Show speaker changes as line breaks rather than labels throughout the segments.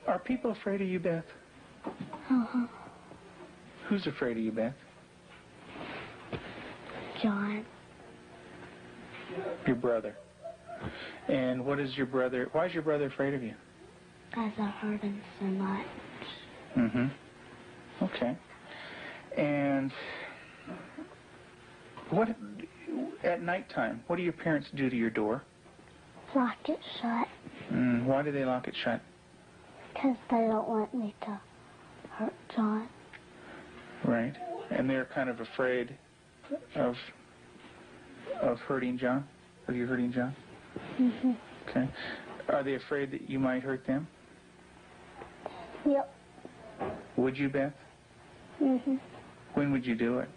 Are people afraid of you, Beth?
Uh-huh.
Who's afraid of you, Beth?
John.
Your brother. And what is your brother, why is your brother afraid of you?
Because I hurt him so much.
Mm-hmm. Okay. And what, at nighttime, what do your parents do to your door?
Lock it shut.
Why do they lock it shut?
Because they don't want me to hurt John.
Right. And they're kind of afraid of hurting John? Of you hurting John?
Mm-hmm.
Okay. Are they afraid that you might hurt them?
Yep.
Would you, Beth?
Mm-hmm.
When would you do it?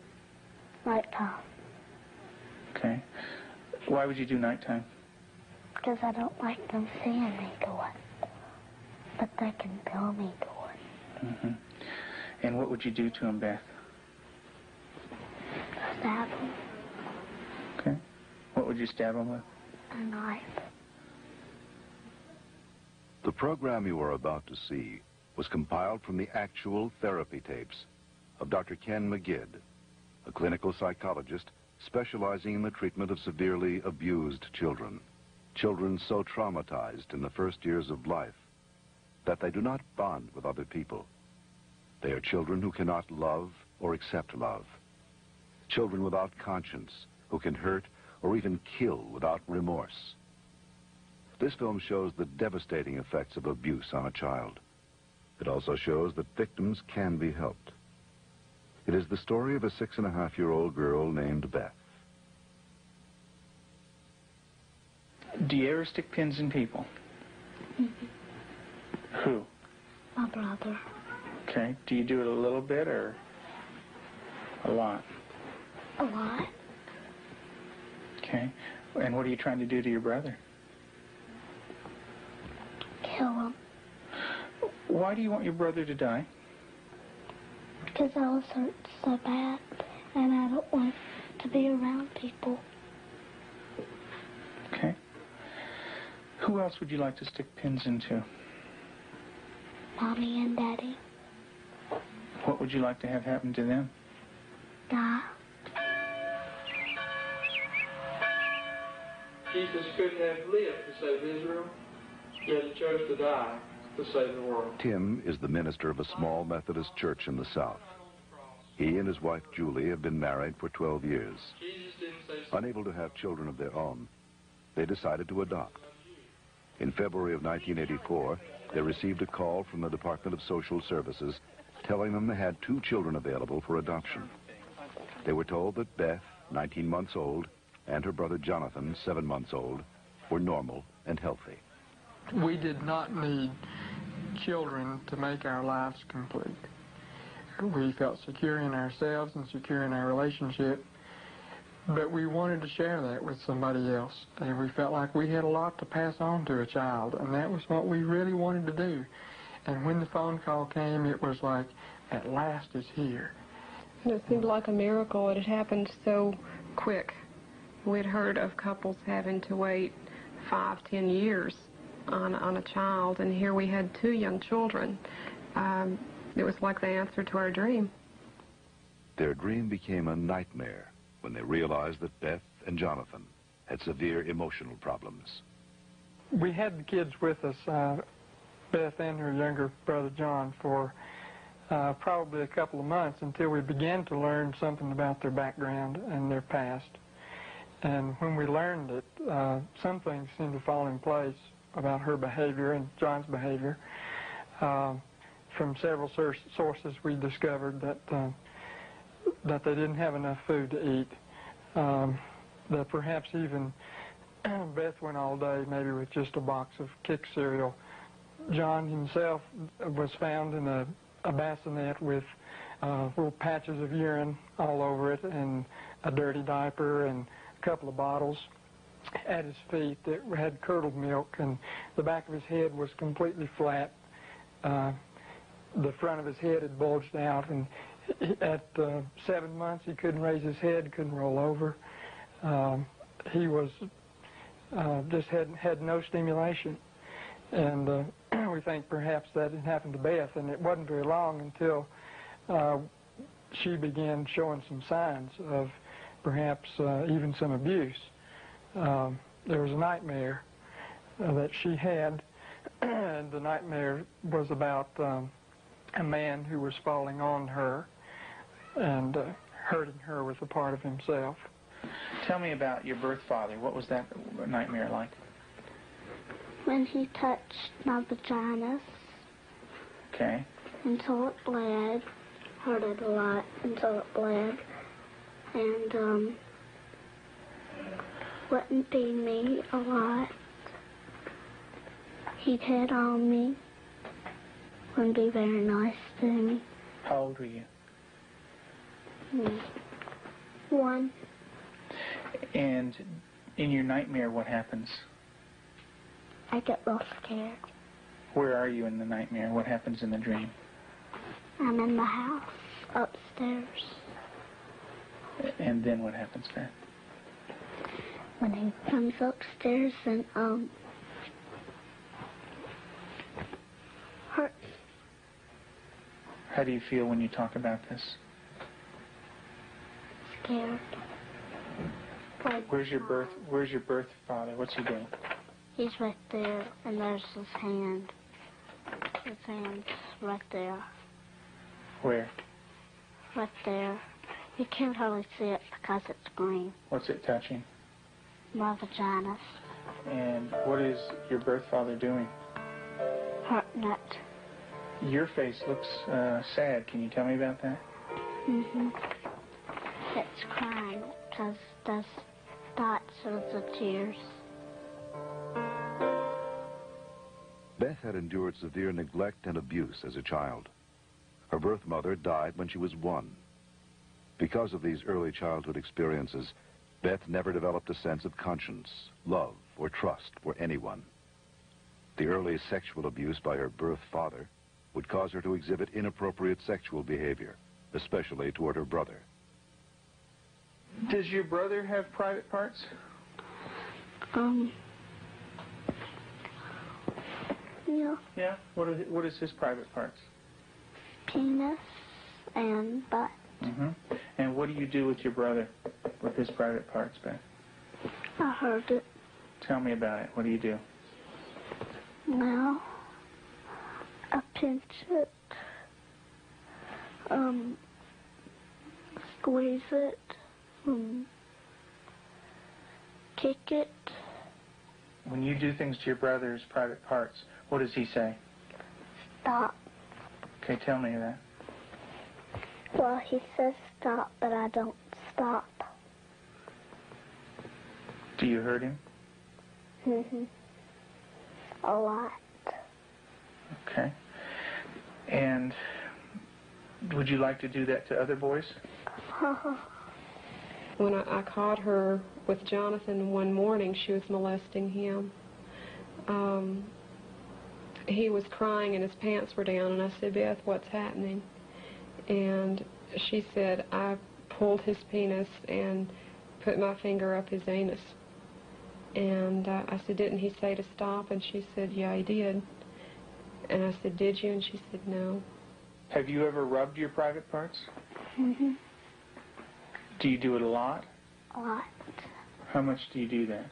Nighttime.
Okay. Why would you do nighttime?
Because I don't like them seeing me do it. But they can tell me do it.
Mm-hmm. And what would you do to him, Beth?
Stab him.
Okay. What would you stab him with?
A knife.
The program you are about to see was compiled from the actual therapy tapes of Dr. Ken McGidd, a clinical psychologist specializing in the treatment of severely abused children. Children so traumatized in the first years of life that they do not bond with other people. They are children who cannot love or accept love. Children without conscience who can hurt or even kill without remorse. This film shows the devastating effects of abuse on a child. It also shows that victims can be helped. It is the story of a 6.5-year-old girl named Beth.
Do you ever stick pins in people?
Mm-hmm.
Who?
My brother.
Okay. Do you do it a little bit or a lot?
A lot.
Okay. And what are you trying to do to your brother?
Kill him.
Why do you want your brother to die?
Because I was hurt so bad, and I don't want to be around people.
Okay. Who else would you like to stick pins into?
Mommy and Daddy.
What would you like to have happen to them?
Die.
Jesus could have lived to save Israel, yet he chose to die to save the world.
Tim is the minister of a small Methodist church in the South. He and his wife Julie have been married for 12 years. Unable to have children of their own, they decided to adopt. In February of 1984, they received a call from the Department of Social Services telling them they had 2 children available for adoption. They were told that Beth, 19 months old, and her brother Jonathan, 7 months old, were normal and healthy.
We did not need children to make our lives complete. We felt secure in ourselves and secure in our relationship, but we wanted to share that with somebody else. And we felt like we had a lot to pass on to a child, and that was what we really wanted to do. And when the phone call came, it was like, at last it's here.
It seemed like a miracle. It had happened so quick. We'd heard of couples having to wait 5, 10 years on a child, and here we had 2 young children. It was like the answer to our dream.
Their dream became a nightmare when they realized that Beth and Jonathan had severe emotional problems.
We had the kids with us, Beth and her younger brother John, for probably a couple of months until we began to learn something about their background and their past. And when we learned it, some things seemed to fall in place about her behavior and John's behavior. From several sources, we discovered that they didn't have enough food to eat. That perhaps even Beth went all day maybe with just a box of Kick cereal. John himself was found in a bassinet with little patches of urine all over it and a dirty diaper and a couple of bottles at his feet that had curdled milk, and the back of his head was completely flat. The front of his head had bulged out, and at 7 months he couldn't raise his head, couldn't roll over. He was just had no stimulation, and we think perhaps that had happened to Beth, and it wasn't very long until she began showing some signs of perhaps even some abuse. There was a nightmare that she had, and the nightmare was about a man who was falling on her and hurting her with a part of himself.
Tell me about your birth father. What was that nightmare like?
When he touched my vaginas
Okay.
until it bled, hurt it a lot until it bled, and wouldn't feed me a lot. He'd hit on me, wouldn't be very nice to me.
How old were you?
1.
And in your nightmare, what happens?
I get real scared.
Where are you in the nightmare? What happens in the dream?
I'm in the house, upstairs.
And then what happens there?
When he comes upstairs and, hurt.
How do you feel when you talk about this?
Scared. Like,
Where's your birth father? What's he doing?
he's right there, and there's his hand. His hand's right there.
Where?
Right there. You can't hardly see it because it's green.
What's it touching?
My vaginas.
And what is your birth father doing?
Hurting it.
Your face looks sad. Can you tell me about that?
It's crying because there's dots of the tears.
Beth had endured severe neglect and abuse as a child. Her birth mother died when she was 1. Because of these early childhood experiences, Beth never developed a sense of conscience, love, or trust for anyone. The early sexual abuse by her birth father would cause her to exhibit inappropriate sexual behavior, especially toward her brother.
Does your brother have private parts?
Yeah.
Yeah. What is his private parts?
Penis and butt.
And what do you do with your brother, with his private parts, Beth?
I heard it.
Tell me about it. What do you do?
Well, I pinch it, squeeze it, kick it.
When you do things to your brother's private parts, what does he say?
Stop.
Okay, tell me that.
Well, he says stop, but I don't stop.
Do you hurt him?
A lot.
Okay. And would you like to do that to other boys?
When I caught her with Jonathan one morning, she was molesting him. He was crying and his pants were down, and I said, Beth, what's happening? And she said, I pulled his penis and put my finger up his anus. And I said, didn't he say to stop? And she said, yeah, he did. And I said, did you? And she said, no.
Have you ever rubbed your private parts? Do you do it a lot?
A lot.
How much do you do that?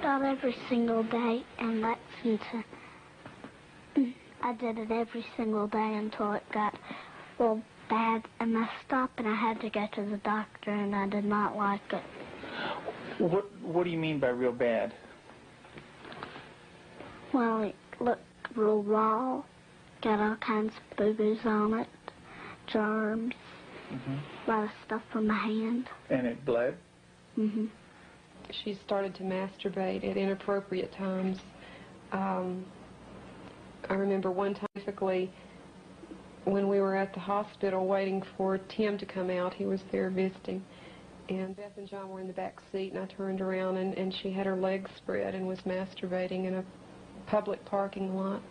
Not every single day in Lexington. I did it every single day until it got real bad and messed up, and I had to go to the doctor, and I did not like it.
What do you mean by real bad?
Well, it looked real raw, got all kinds of boo-boos on it, germs, a lot of stuff from my hand.
And it bled?
She started to masturbate at inappropriate times. I remember one time, specifically, when we were at the hospital waiting for Tim to come out. He was there visiting. And Beth and John were in the back seat, and I turned around, and she had her legs spread and was masturbating in a public parking lot.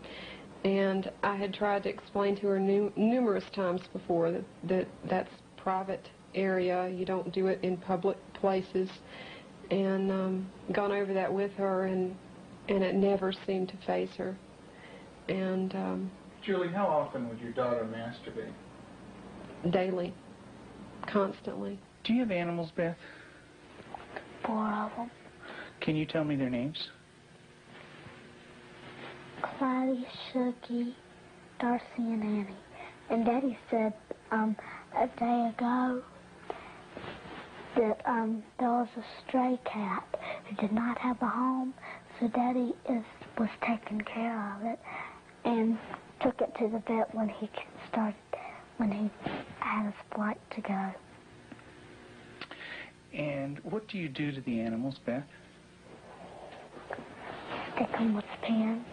And I had tried to explain to her numerous times before that that's private area. You don't do it in public places. And gone over that with her, and and it never seemed to faze her. And
Julie, how often would your daughter masturbate?
daily, constantly.
Do you have animals, Beth?
4 of them.
Can you tell me their names?
Clyde, Shuggy, Darcy, and Annie. And Daddy said a day ago that there was a stray cat who did not have a home, so Daddy was taking care of it and took it to the vet when he had his flight to go.
And what do you do to the animals, Beth?
Stick them with pins.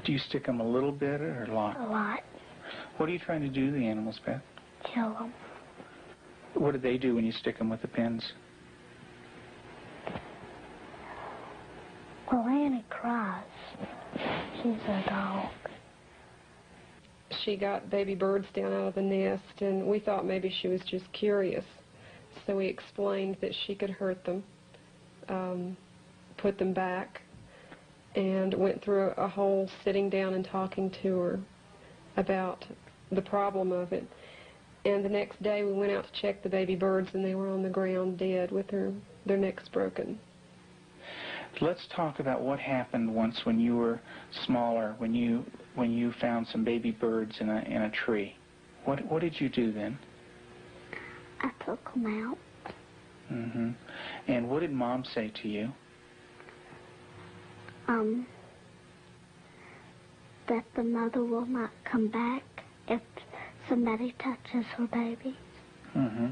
Do you stick them a little bit or a lot?
A lot.
What are you trying to do to the animals, Beth?
Kill them.
What do they do when you stick them with the pins?
Well, Annie cries. She's a dog.
She got baby birds down out of the nest, and we thought maybe she was just curious. So we explained that she could hurt them, put them back, and went through a whole sitting down and talking to her about the problem of it. And the next day we went out to check the baby birds, and they were on the ground dead with their necks broken.
Let's talk about what happened once when you were smaller, when you found some baby birds in a tree. What did you do then?
I took them out.
Mm-hmm. And what did Mom say to you?
That the mother will not come back if somebody touches her baby.
Mm-hmm.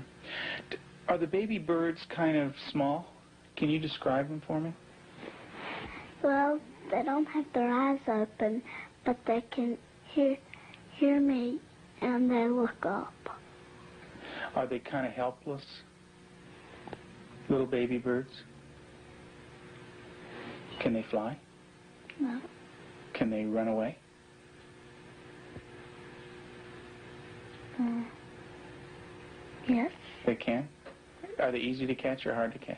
Are the baby birds kind of small? Can you describe them for me?
Well, they don't have their eyes open, but they can hear me, and they look up.
Are they kind of helpless? Little baby birds? Can they fly?
No.
Can they run away?
Yes.
They can? Are they easy to catch or hard to catch?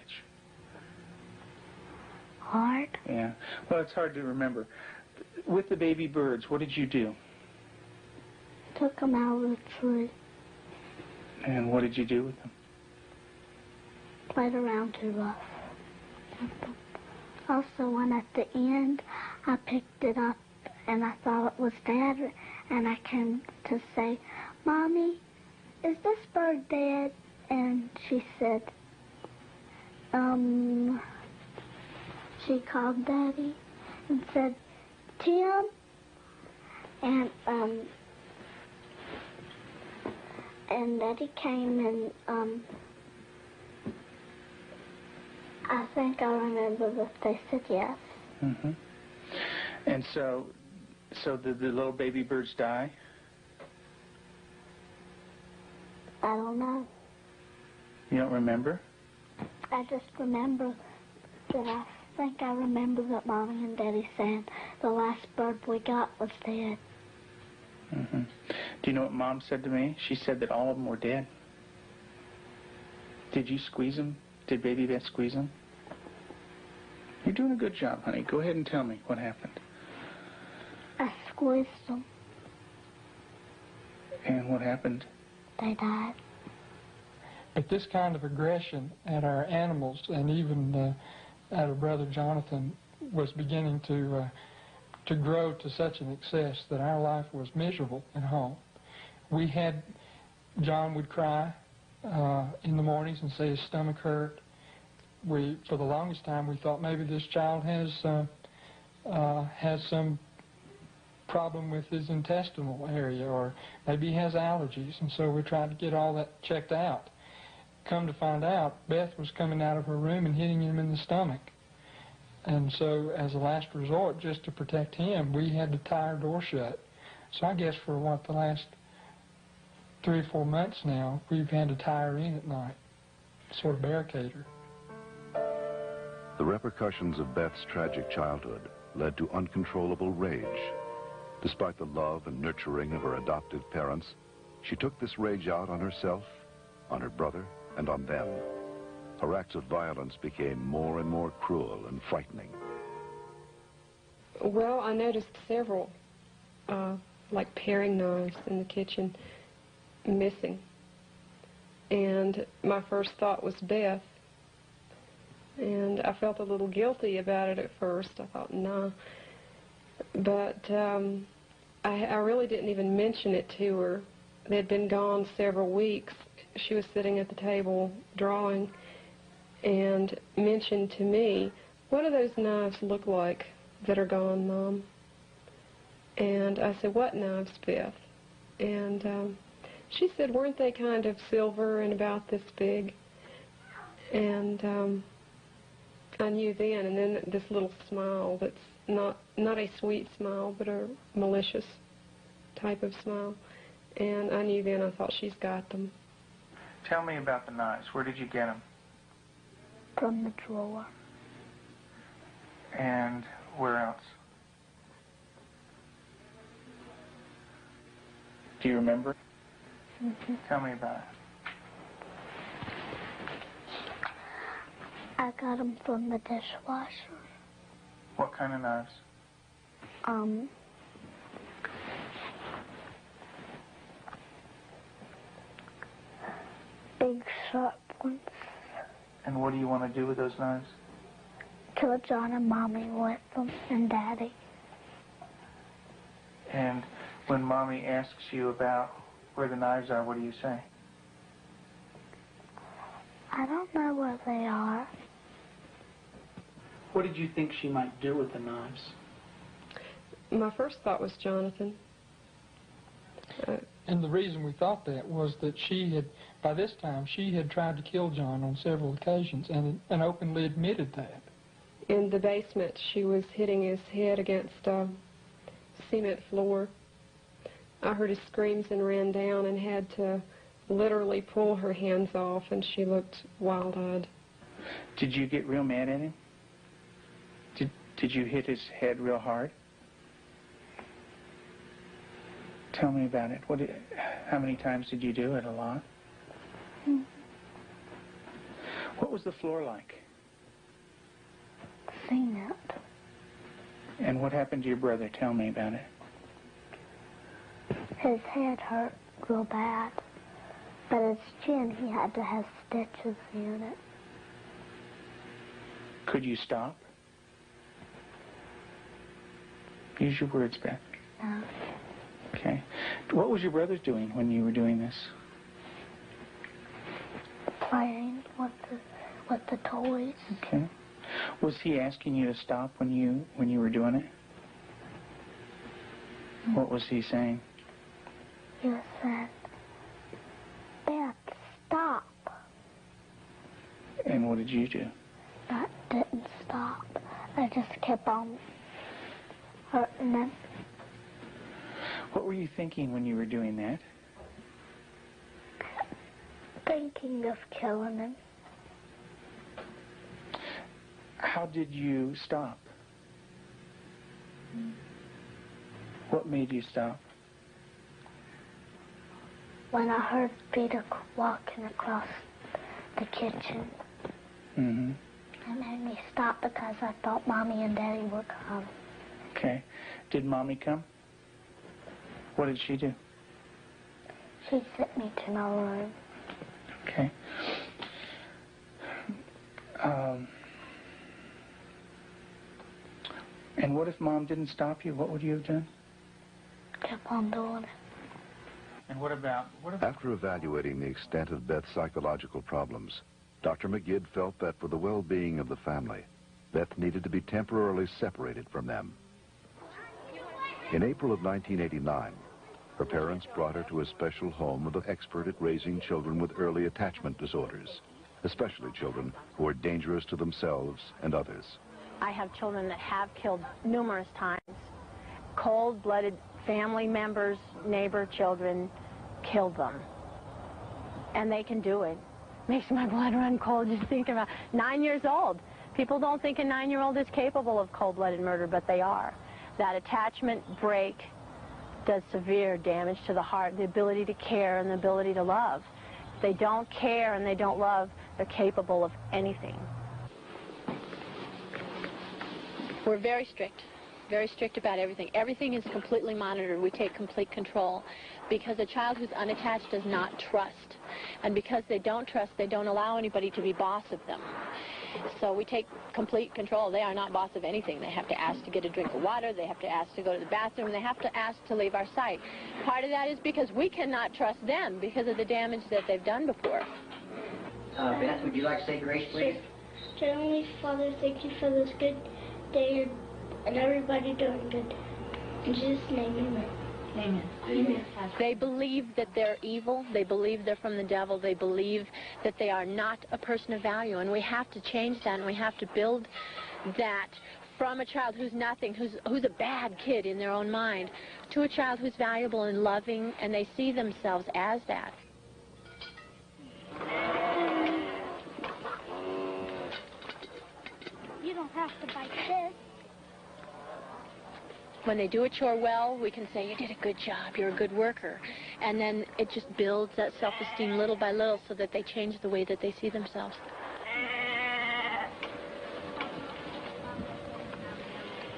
Hard.
Yeah. Well, it's hard to remember. With the baby birds, what did you do?
Took them out of the tree.
And what did you do with them?
Played around too rough. Also, when at the end, I picked it up and I thought it was Dad, and I came to say, Mommy, is this bird dead? And she said, she called Daddy and said, Tim, and Daddy came and, I think I remember that they said yes.
Mm-hmm. And so did the little baby birds die?
I don't know.
You don't remember?
I just remember that I think I remember that Mommy and Daddy said the last bird we got was dead.
Mm-hmm. Do you know what Mom said to me? She said that all of them were dead. Did you squeeze them? Did Baby Beth squeeze them? You're doing a good job, honey. Go ahead and tell me what happened.
I squeezed them.
And what happened?
They died.
But this kind of aggression at our animals, and even at our brother Jonathan, was beginning to grow to such an excess that our life was miserable at home. John would cry in the mornings and say his stomach hurt. For the longest time, we thought maybe this child has some problem with his intestinal area, or maybe he has allergies, and so we tried to get all that checked out. Come to find out, Beth was coming out of her room and hitting him in the stomach. And so, as a last resort, just to protect him, we had to tie our door shut. So I guess for the last 3 or 4 months now, we've had to tie her in at night, sort of barricade her.
The repercussions of Beth's tragic childhood led to uncontrollable rage. Despite the love and nurturing of her adoptive parents, she took this rage out on herself, on her brother, and on them. her acts of violence became more and more cruel and frightening.
Well, I noticed several, like paring knives in the kitchen, missing. And my first thought was Beth. And I felt a little guilty about it at first. I thought, nah. But I really didn't even mention it to her. They'd been gone several weeks. She was sitting at the table drawing and mentioned to me, "What do those knives look like that are gone, Mom?" And I said, "What knives, Beth?" And she said, "Weren't they kind of silver and about this big?" And I knew then, and then this little smile that's not a sweet smile, but a malicious type of smile. And I knew then, I thought, she's got them.
Tell me about the knives. Where did you get them?
From the drawer.
And where else? Do you remember?
Mm-hmm.
Tell me about it.
I got them from the dishwasher.
What kind of knives?
Big sharp ones.
And what do you want to do with those knives?
Kill John and Mommy with them, and Daddy.
And when Mommy asks you about where the knives are, what do you say?
I don't know where they are.
What did you think she might do with the knives?
My first thought was Jonathan.
And the reason we thought that was that she had, by this time, she had tried to kill John on several occasions and openly admitted that.
In the basement, she was hitting his head against a cement floor. I heard his screams and ran down and had to literally pull her hands off, and she looked wild-eyed.
Did you get real mad at him? Did you hit his head real hard? Tell me about it. How many times did you do it? A lot?
Mm-hmm.
What was the floor like?
Cement.
And what happened to your brother? Tell me about it.
His head hurt real bad, but his chin, he had to have stitches in it.
Could you stop? Use your words, Beth.
No.
Okay. What was your brother doing when you were doing this?
Playing with the toys.
Okay. Was he asking you to stop when you were doing it? What was he saying?
He said, "Beth, stop."
And what did you do?
I didn't stop. I just kept on hurting him.
What were you thinking when you were doing that?
Thinking of killing him.
How did you stop? What made you stop?
When I heard Peter walking across the kitchen.
Mm-hmm.
It made me stop because I thought Mommy and Daddy were coming.
Okay. Did Mommy come? What did she do?
She sent me to my room.
Okay. And what if Mom didn't stop you? What would you have done?
Kept on doing it.
And what about...
After evaluating the extent of Beth's psychological problems, Dr. McGidd felt that for the well-being of the family, Beth needed to be temporarily separated from them. In April of 1989, her parents brought her to a special home with an expert at raising children with early attachment disorders, especially children who are dangerous to themselves and others.
I have children that have killed numerous times. Cold-blooded family members, neighbor children, killed them. And they can do it. Makes my blood run cold just thinking about 9 years old. People don't think a 9-year-old is capable of cold-blooded murder, but they are. That attachment break does severe damage to the heart, the ability to care and the ability to love. they don't care and they don't love, they're capable of anything. We're very strict about everything. Everything is completely monitored. We take complete control because a child who's unattached does not trust. And because they don't trust, they don't allow anybody to be boss of them. So we take complete control. They are not boss of anything. They have to ask to get a drink of water. They have to ask to go to the bathroom. They have to ask to leave our sight. Part of that is because we cannot trust them because of the damage that they've done before.
Beth, would you like to say grace, please?
Dear Heavenly Father, thank you for this good day and everybody doing good. In Jesus' name, amen.
Amen. Amen. They believe that they're evil. They believe they're from the devil. They believe that they are not a person of value. And we have to change that, and we have to build that from a child who's nothing, who's a bad kid in their own mind, to a child who's valuable and loving, and they see themselves as that.
You don't have to bite this.
When they do a chore well, we can say, you did a good job, you're a good worker. And then it just builds that self-esteem little by little so that they change the way that they see themselves.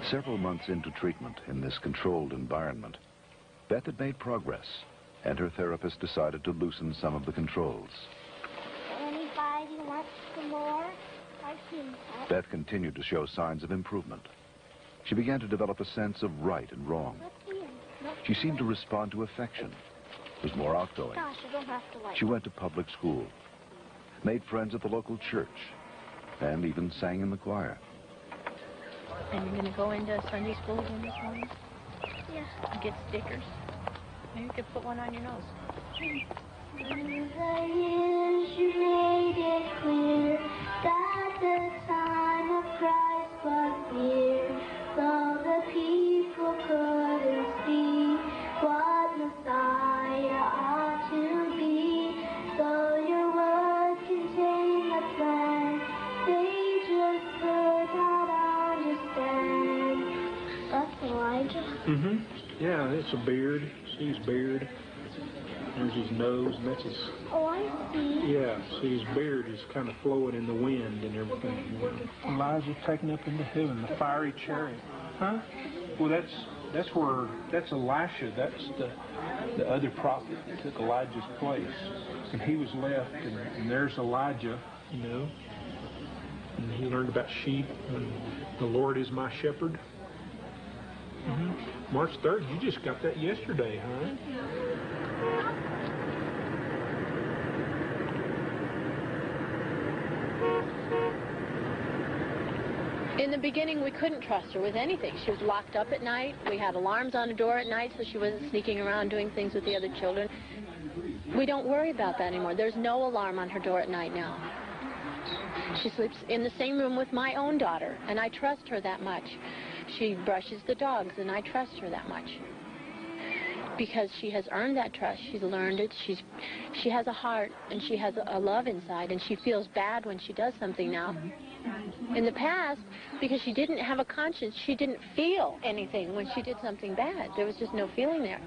Several months into treatment in this controlled environment, Beth had made progress, and her therapist decided to loosen some of the controls.
Anybody wants some more? I've seen that.
Beth continued to show signs of improvement. She began to develop a sense of right and wrong. She seemed to respond to affection, was more outgoing.
Gosh, you don't have to like
She went to public school, made friends at the local church, and even sang in the choir.
And you're going to go into Sunday school again this morning?
Yeah.
And get stickers? Maybe you could put one on your nose.
The years you made it clear that the time of Christ was near, though the people couldn't see what Messiah ought to be. Though your word contained a plan, they just could not understand. That's Elijah.
Mm-hmm. Yeah, it's a beard. See his beard. There's his nose, and that's his...
Oh, I see.
Yeah, see his beard is kind of flowing in the wind and everything. Elijah taken up into heaven, the fiery chariot. Huh? Well, that's Elisha. That's the other prophet that took Elijah's place. And he was left, and there's Elijah, you know. And he learned about sheep, and the Lord is my shepherd. Mm-hmm. March 3rd, you just got that yesterday, huh?
In the beginning, we couldn't trust her with anything. She was locked up at night. We had alarms on the door at night so she wasn't sneaking around doing things with the other children. We don't worry about that anymore. There's no alarm on her door at night now. She sleeps in the same room with my own daughter, and I trust her that much. She brushes the dogs, and I trust her that much. Because she has earned that trust. She's learned it. She has a heart, and she has a love inside, and she feels bad when she does something now. In the past, because she didn't have a conscience, she didn't feel anything when she did something bad. There was just no feeling there.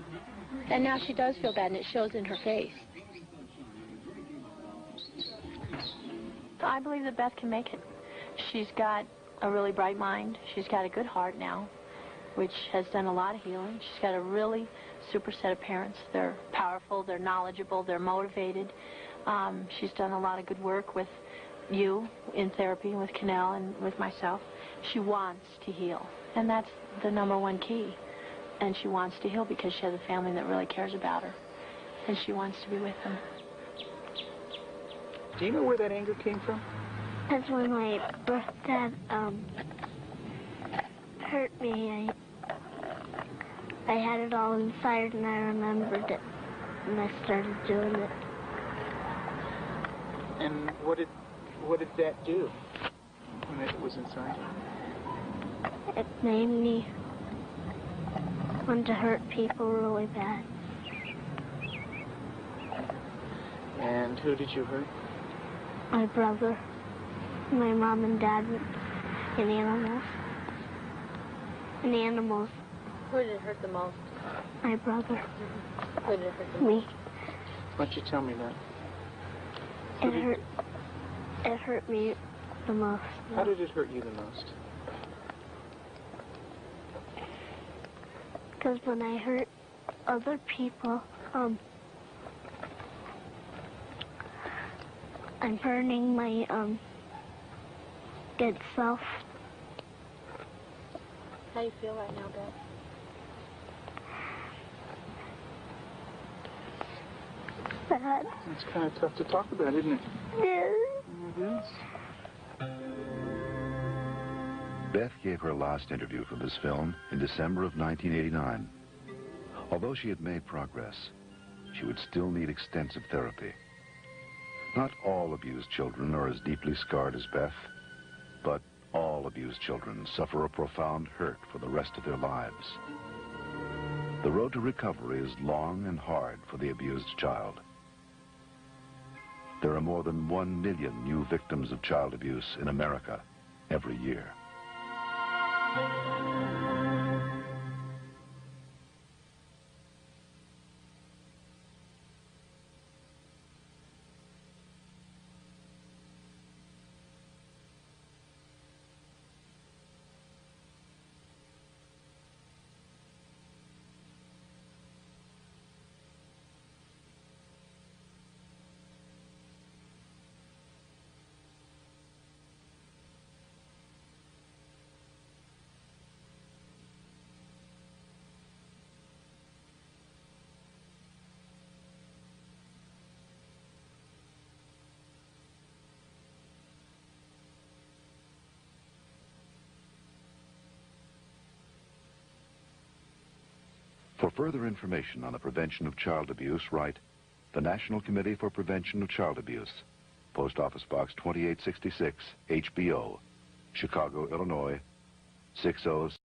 And now she does feel bad, and it shows in her face. I believe that Beth can make it. She's got a really bright mind. She's got a good heart now, which has done a lot of healing. She's got a really super set of parents. They're powerful, they're knowledgeable, they're motivated. She's done a lot of good work with you in therapy, with Cannell and with myself. She wants to heal, and that's the #1 key. And she wants to heal because she has a family that really cares about her, and she wants to be with them.
Do you know where that anger came from?
That's when my birth dad hurt me. I had it all inside, and I remembered it, and I started doing it.
And what did that do when it was inside?
It made me want to hurt people really bad.
And who did you hurt?
My brother, my mom and dad, and animals. And animals.
Who did it hurt the most?
My brother.
Who did it hurt the most?
Me.
Why don't you tell me that?
It hurt me the most.
How did it hurt you the most?
Because when I hurt other people, I'm hurting my good self.
How do you feel right now, Beth?
Bad.
It's kind of tough to talk about, isn't it?
Yeah.
It is.
Beth gave her last interview for this film in December of 1989. Although she had made progress, she would still need extensive therapy. Not all abused children are as deeply scarred as Beth, but all abused children suffer a profound hurt for the rest of their lives. The road to recovery is long and hard for the abused child. There are more than 1 million new victims of child abuse in America every year. For further information on the prevention of child abuse, write the National Committee for Prevention of Child Abuse, Post Office Box 2866, HBO, Chicago, Illinois, 60